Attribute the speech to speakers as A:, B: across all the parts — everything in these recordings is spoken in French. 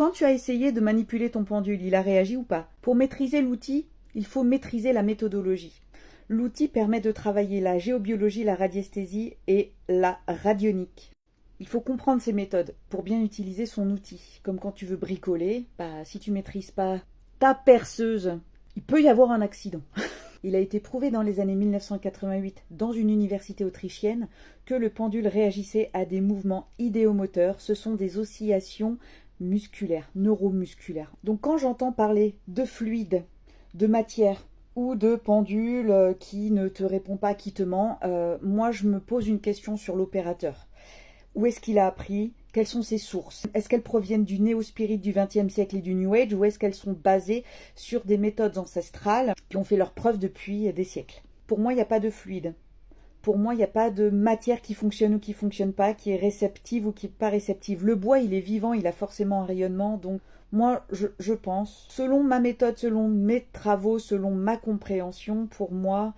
A: Quand tu as essayé de manipuler ton pendule, il a réagi ou pas? Pour maîtriser l'outil, il faut maîtriser la méthodologie. L'outil permet de travailler la géobiologie, la radiesthésie et la radionique. Il faut comprendre ces méthodes pour bien utiliser son outil. Comme quand tu veux bricoler, si tu ne maîtrises pas ta perceuse, il peut y avoir un accident. Il a été prouvé dans les années 1988 dans une université autrichienne que le pendule réagissait à des mouvements idéomoteurs. Ce sont des oscillations musculaires, neuromusculaires. Donc quand j'entends parler de fluide, de matière ou de pendule qui ne te répond pas, qui te ment, moi je me pose une question sur l'opérateur. Où est-ce qu'il a appris? Quelles sont ses sources? Est-ce qu'elles proviennent du néo-spirit du XXe siècle et du New Age ou est-ce qu'elles sont basées sur des méthodes ancestrales qui ont fait leurs preuves depuis des siècles? Pour moi, il n'y a pas de fluide. Pour moi, il n'y a pas de matière qui fonctionne ou qui ne fonctionne pas, qui est réceptive ou qui n'est pas réceptive. Le bois, il est vivant, il a forcément un rayonnement. Donc, moi, je pense, selon ma méthode, selon mes travaux, selon ma compréhension, pour moi,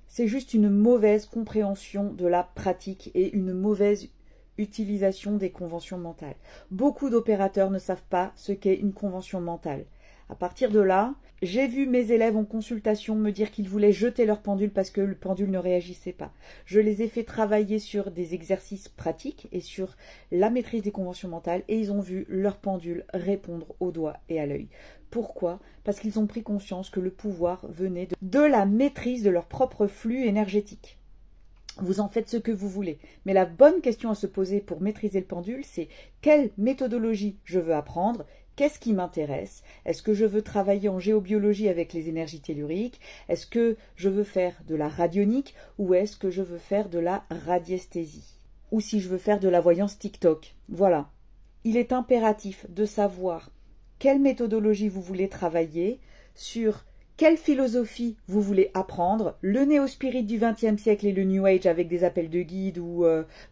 A: c'est juste une mauvaise compréhension de la pratique et une mauvaise utilisation des conventions mentales. Beaucoup d'opérateurs ne savent pas ce qu'est une convention mentale. À partir de là, j'ai vu mes élèves en consultation me dire qu'ils voulaient jeter leur pendule parce que le pendule ne réagissait pas. Je les ai fait travailler sur des exercices pratiques et sur la maîtrise des conventions mentales et ils ont vu leur pendule répondre au doigt et à l'œil. Pourquoi? Parce qu'ils ont pris conscience que le pouvoir venait de la maîtrise de leur propre flux énergétique. Vous en faites ce que vous voulez. Mais la bonne question à se poser pour maîtriser le pendule, c'est quelle méthodologie je veux apprendre? Qu'est-ce qui m'intéresse? Est-ce que je veux travailler en géobiologie avec les énergies telluriques? Est-ce que je veux faire de la radionique? Ou est-ce que je veux faire de la radiesthésie? Ou si je veux faire de la voyance TikTok? Voilà. Il est impératif de savoir quelle méthodologie vous voulez travailler, sur quelle philosophie vous voulez apprendre, le néo-spirit du XXe siècle et le New Age avec des appels de guide ou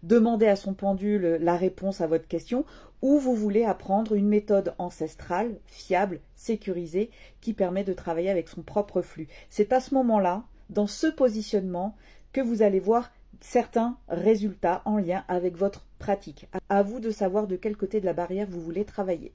A: demander à son pendule la réponse à votre question, ou vous voulez apprendre une méthode ancestrale, fiable, sécurisée, qui permet de travailler avec son propre flux. C'est à ce moment-là, dans ce positionnement, que vous allez voir certains résultats en lien avec votre pratique. À vous de savoir de quel côté de la barrière vous voulez travailler.